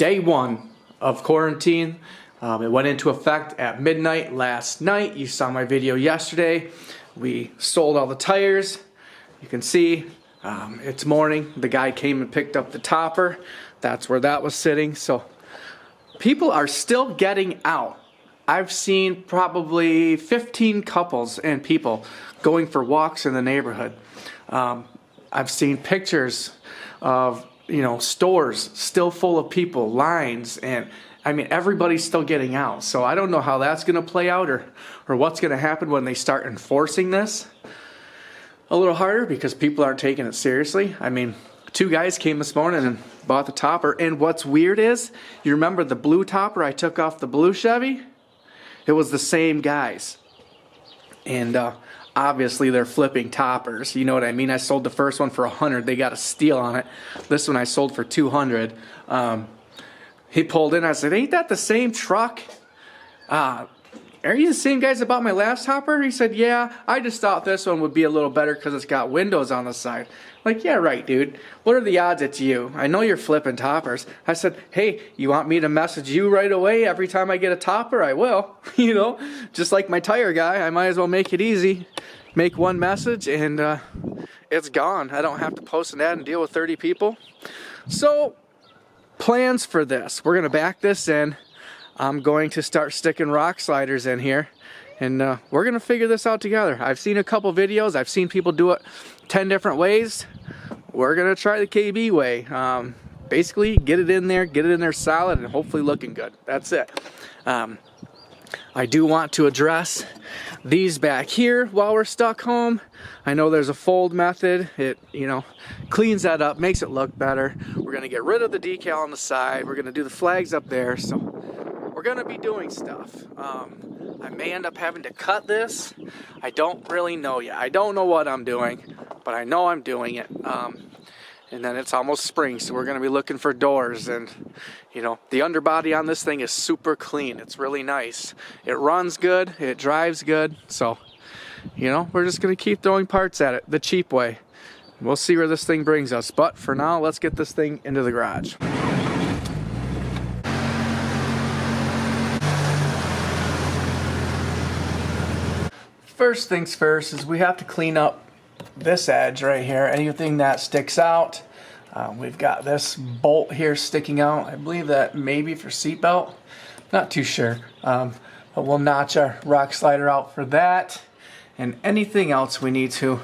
day one of quarantine. It went into effect at midnight last night. You saw my video yesterday. We sold all the tires. You can see it's morning. The guy came and picked up the topper. That's where that was sitting. So people are still getting out. I've seen probably 15 couples and people going for walks in the neighborhood. I've seen pictures of, stores still full of people, lines, and I mean, everybody's still getting out. So I don't know how that's going to play out or what's going to happen when they start enforcing this a little harder, because people aren't taking it seriously. I mean, 2 guys came this morning and bought the topper. And what's weird is, you remember the blue topper I took off the blue Chevy? It was the same guys. And obviously they're flipping toppers. You know what I mean? I sold the first one for $100. They got a steal on it. This one I sold for $200. He pulled in. I said, "Ain't that the same truck? Are you the same guys that bought my last topper?" He said, "Yeah, I just thought this one would be a little better because it's got windows on the side." Like, yeah, right, dude. What are the odds it's you? I know you're flipping toppers. I said, "Hey, you want me to message you right away every time I get a topper? I will." Just like my tire guy, I might as well make it easy. Make one message and it's gone. I don't have to post an ad and deal with 30 people. So, plans for this. We're going to back this in. I'm going to start sticking rock sliders in here, and we're going to figure this out together. I've seen a couple videos. I've seen people do it 10 different ways. We're going to try the KB way. Basically, get it in there solid and hopefully looking good. That's it. I do want to address these back here while we're stuck home. I know there's a fold method. It, cleans that up, makes it look better. We're going to get rid of the decal on the side. We're going to do the flags up there. So we're going to be doing stuff. I may end up having to cut this. I don't really know yet. I don't know what I'm doing, but I know I'm doing it. And then it's almost spring, so we're going to be looking for doors. And, the underbody on this thing is super clean. It's really nice. It runs good. It drives good. So, we're just going to keep throwing parts at it the cheap way. We'll see where this thing brings us. But for now, let's get this thing into the garage. First things first is we have to clean up this edge right here. Anything that sticks out. We've got this bolt here sticking out. I believe that maybe for seatbelt. Not too sure. But we'll notch our rock slider out for that. And anything else we need to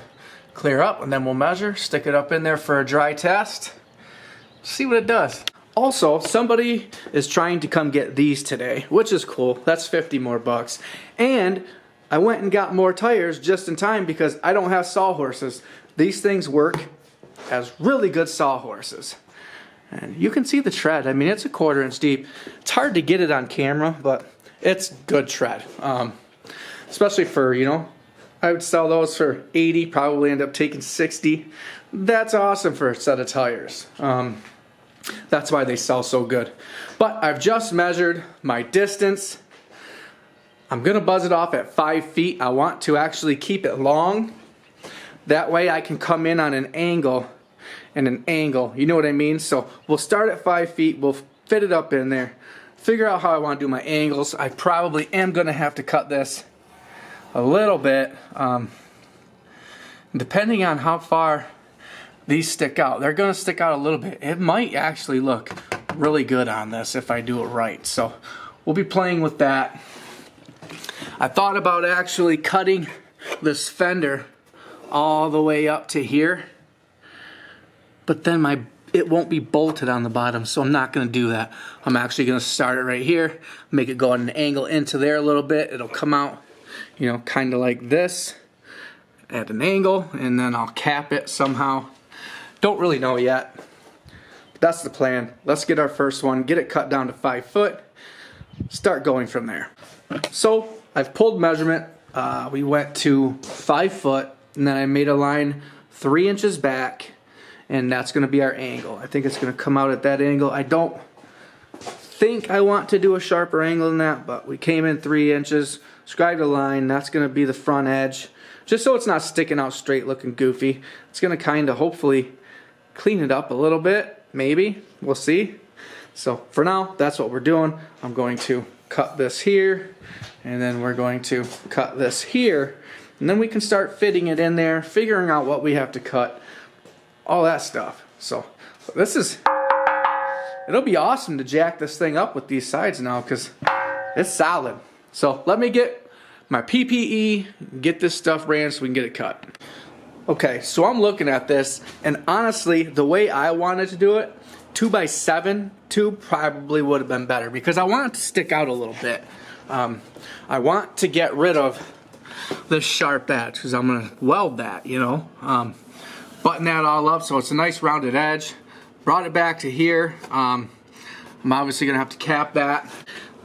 clear up, and then we'll measure, stick it up in there for a dry test, see what it does. Also, somebody is trying to come get these today, which is cool. That's 50 more bucks. And I went and got more tires just in time because I don't have sawhorses. These things work as really good sawhorses. And you can see the tread. I mean, it's a 1/4 inch deep. It's hard to get it on camera, but it's good tread. Especially for, I would sell those for 80, probably end up taking 60. That's awesome for a set of tires. That's why they sell so good. But I've just measured my distance. I'm going to buzz it off at 5 feet. I want to actually keep it long. That way I can come in on an angle and an angle. You know what I mean? So we'll start at 5 feet. We'll fit it up in there. Figure out how I want to do my angles. I probably am going to have to cut this a little bit. Depending on how far these stick out. They're going to stick out a little bit. It might actually look really good on this if I do it right. So we'll be playing with that. I thought about actually cutting this fender all the way up to here, but then it won't be bolted on the bottom, so I'm not going to do that. I'm actually going to start it right here, make it go at an angle into there a little bit. It'll come out, kind of like this at an angle, and then I'll cap it somehow. Don't really know yet, but that's the plan. Let's get our first one, get it cut down to 5 foot, start going from there. So I've pulled measurement. We went to 5 foot, and then I made a line 3 inches back, and that's going to be our angle. I think it's going to come out at that angle. I don't think I want to do a sharper angle than that, but we came in 3 inches, scribed a line. That's going to be the front edge, just so it's not sticking out straight looking goofy. It's going to kind of hopefully clean it up a little bit, maybe. We'll see. So for now, that's what we're doing. I'm going to cut this here, and then we're going to cut this here, and then we can start fitting it in there, figuring out what we have to cut, all that stuff. So this is, it'll be awesome to jack this thing up with these sides now because it's solid. So let me get my PPE, get this stuff ran so we can get it cut. Okay, so I'm looking at this, and honestly, the way I wanted to do it, 2x7 tube probably would have been better because I want it to stick out a little bit. I want to get rid of this sharp edge because I'm going to weld that, you know. Button that all up so it's a nice rounded edge. Brought it back to here. I'm obviously going to have to cap that.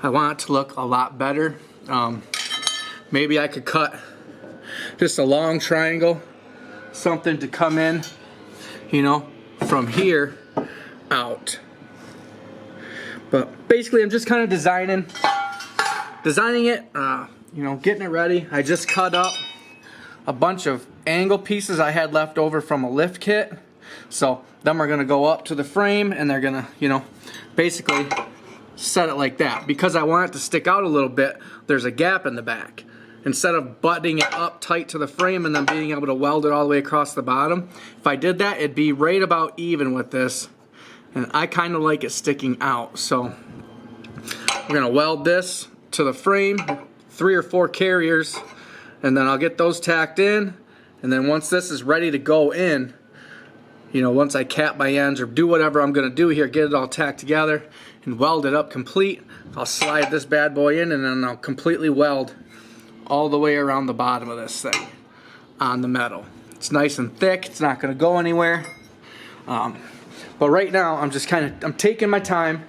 I want it to look a lot better. Maybe I could cut just a long triangle, something to come in, you know, from here out. But basically I'm just kind of designing it, you know, getting it ready. I just cut up a bunch of angle pieces I had left over from a lift kit. So them are gonna go up to the frame and they're gonna, you know, basically set it like that. Because I want it to stick out a little bit, there's a gap in the back. Instead of buttoning it up tight to the frame and then being able to weld it all the way across the bottom, if I did that, it'd be right about even with this. And I kind of like it sticking out. So we're gonna weld this to the frame, 3 or 4 carriers, and then I'll get those tacked in. And then once this is ready to go in, you know, once I cap my ends or do whatever I'm gonna do here, get it all tacked together and weld it up complete, I'll slide this bad boy in and then I'll completely weld all the way around the bottom of this thing on the metal. It's nice and thick, it's not gonna go anywhere. But right now I'm just I'm taking my time.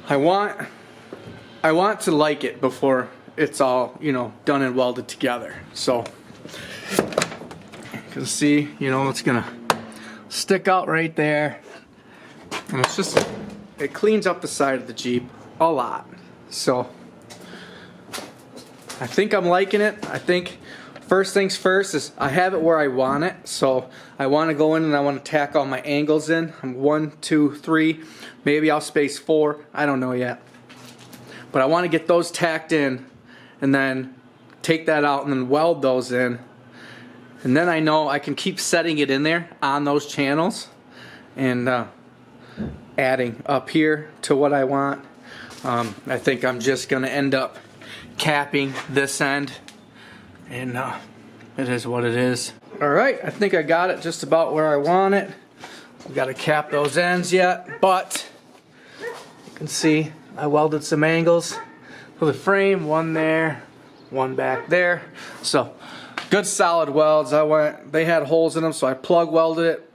I want to like it before it's all, you know, done and welded together. So you can see, you know, it's gonna stick out right there. And it's just, it cleans up the side of the Jeep a lot. So I think I'm liking it. I think first things first is I have it where I want it. So I want to go in and I want to tack all my angles in. 1, 2, 3. Maybe I'll space 4. I don't know yet. But I want to get those tacked in and then take that out and then weld those in. And then I know I can keep setting it in there on those channels and adding up here to what I want. I think I'm just going to end up capping this end, and it is what it is. Alright, I think I got it just about where I want it. I've got to cap those ends yet, but you can see I welded some angles for the frame, one there, one back there. So good solid welds. They had holes in them, so I plug welded it,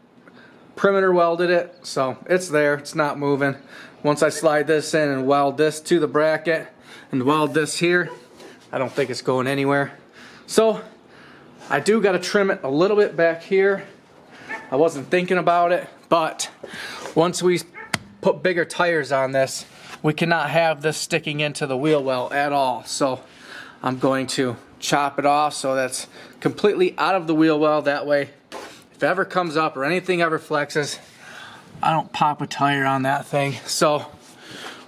perimeter welded it, so it's there, it's not moving. Once I slide this in and weld this to the bracket and weld this here, I don't think it's going anywhere. So I do got to trim it a little bit back here. I wasn't thinking about it, but once we put bigger tires on this, we cannot have this sticking into the wheel well at all. So I'm going to chop it off so that's completely out of the wheel well. That way, if it ever comes up or anything ever flexes, I don't pop a tire on that thing. So I'm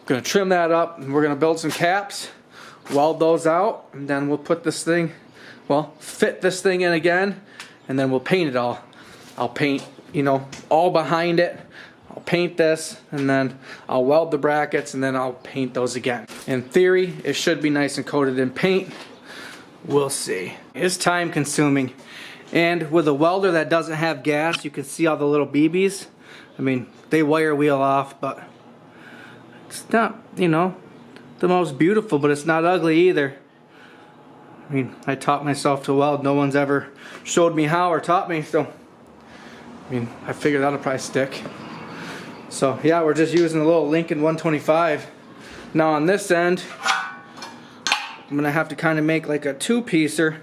going to trim that up and we're going to build some caps, weld those out, and then we'll put this thing, well, fit this thing in again, and then we'll paint it all. I'll paint, you know, all behind it. I'll paint this, and then I'll weld the brackets, and then I'll paint those again. In theory, it should be nice and coated in paint. We'll see. It's time consuming. And with a welder that doesn't have gas, you can see all the little BBs. I mean, they wire wheel off, but it's not, you know, the most beautiful, but it's not ugly either. I mean, I taught myself to weld. No one's ever showed me how or taught me, so I mean, I figured that'll probably stick. So yeah, we're just using a little Lincoln 125. Now on this end, I'm gonna have to kind of make like a 2-piecer.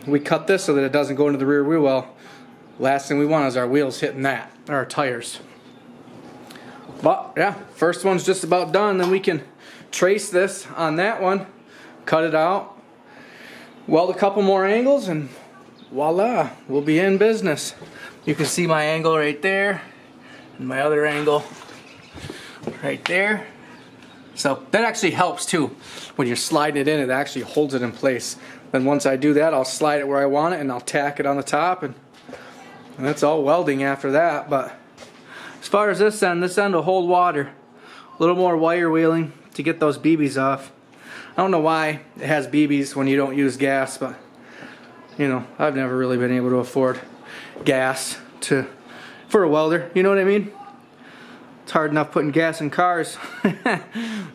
We cut this so that it doesn't go into the rear wheel well. Last thing we want is our wheels hitting that, our tires. But yeah, first one's just about done. Then we can trace this on that one, cut it out, weld a couple more angles, and voila, we'll be in business. You can see my angle right there and my other angle right there. So that actually helps too. When you're sliding it in, it actually holds it in place. Then once I do that, I'll slide it where I want it and I'll tack it on the top, and that's all welding after that. But as far as this end will hold water. A little more wire wheeling to get those BBs off. I don't know why it has BBs when you don't use gas, but you know, I've never really been able to afford gas for a welder, you know what I mean? It's hard enough putting gas in cars.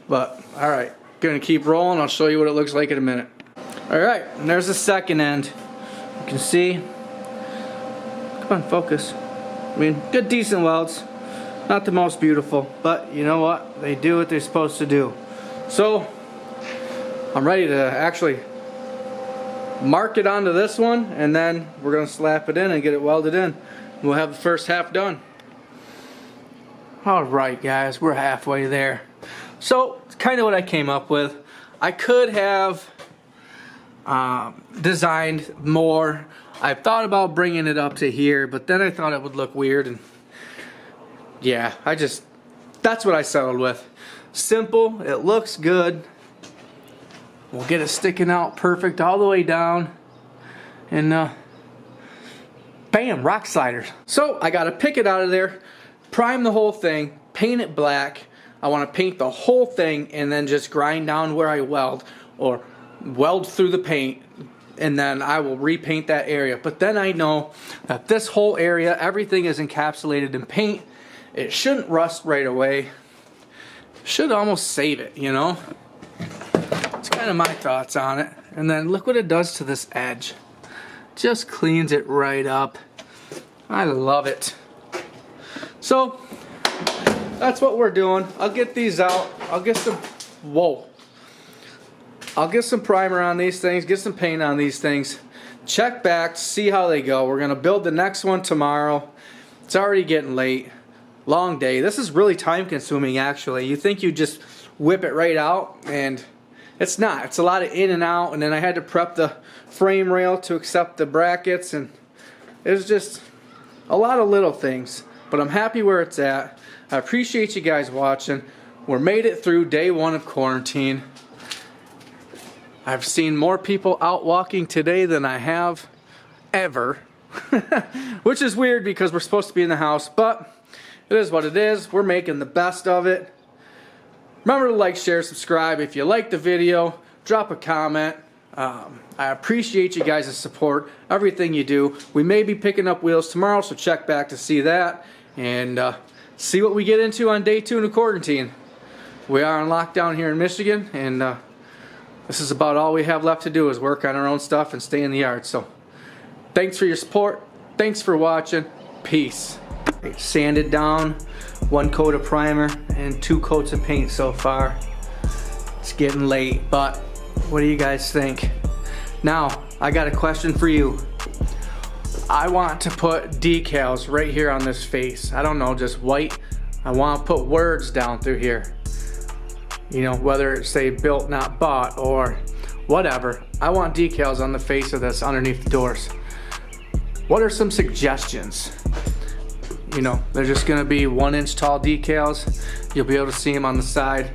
But alright, gonna keep rolling. I'll show you what it looks like in a minute. Alright, and there's the second end. You can see, come on, focus. I mean, good decent welds. Not the most beautiful, but you know what? They do what they're supposed to do. So I'm ready to actually mark it onto this one, and then we're gonna slap it in and get it welded in. We'll have the first half done. Alright guys, we're halfway there. So it's kind of what I came up with. I could have designed more. I thought about bringing it up to here, but then I thought it would look weird, and yeah, that's what I settled with. Simple, it looks good. We'll get it sticking out perfect all the way down, and bam, rock sliders. So I gotta pick it out of there, prime the whole thing, paint it black. I want to paint the whole thing and then just grind down where I weld, or weld through the paint, and then I will repaint that area. But then I know that this whole area, everything is encapsulated in paint. It shouldn't rust right away. Should almost save it, you know? It's kind of my thoughts on it. And then look what it does to this edge. Just cleans it right up. I love it. So that's what we're doing. I'll get these out. I'll get some, I'll get some primer on these things, get some paint on these things, check back, see how they go. We're gonna build the next one tomorrow. It's already getting late. Long day. This is really time consuming actually. You think you just whip it right out, and it's not. It's a lot of in and out, and then I had to prep the frame rail to accept the brackets, and it was just a lot of little things. But I'm happy where it's at. I appreciate you guys watching. We made it through day 1 of quarantine. I've seen more people out walking today than I have ever. Which is weird because we're supposed to be in the house, but it is what it is. We're making the best of it. Remember to like, share, subscribe. If you like the video, drop a comment. I appreciate you guys' support, everything you do. We may be picking up wheels tomorrow, so check back to see that. And see what we get into on day 2 of quarantine. We are on lockdown here in Michigan, and this is about all we have left to do is work on our own stuff and stay in the yard. So thanks for your support. Thanks for watching. Peace. Sanded down, 1 coat of primer and 2 coats of paint so far. It's getting late, but what do you guys think? Now, I got a question for you. I want to put decals right here on this face. I don't know, just white. I want to put words down through here. You know, whether it's say built not bought or whatever. I want decals on the face of this underneath the doors. What are some suggestions? You know, they're just gonna be 1-inch tall decals. You'll be able to see them on the side.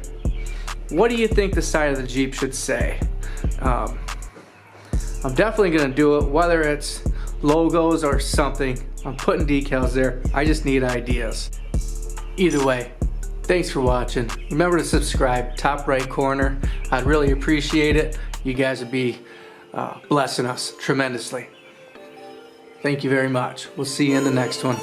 What do you think the side of the Jeep should say? I'm definitely gonna do it, whether it's logos or something. I'm putting decals there. I just need ideas. Either way, thanks for watching. Remember to subscribe, top right corner. I'd really appreciate it. You guys would be blessing us tremendously. Thank you very much. We'll see you in the next one.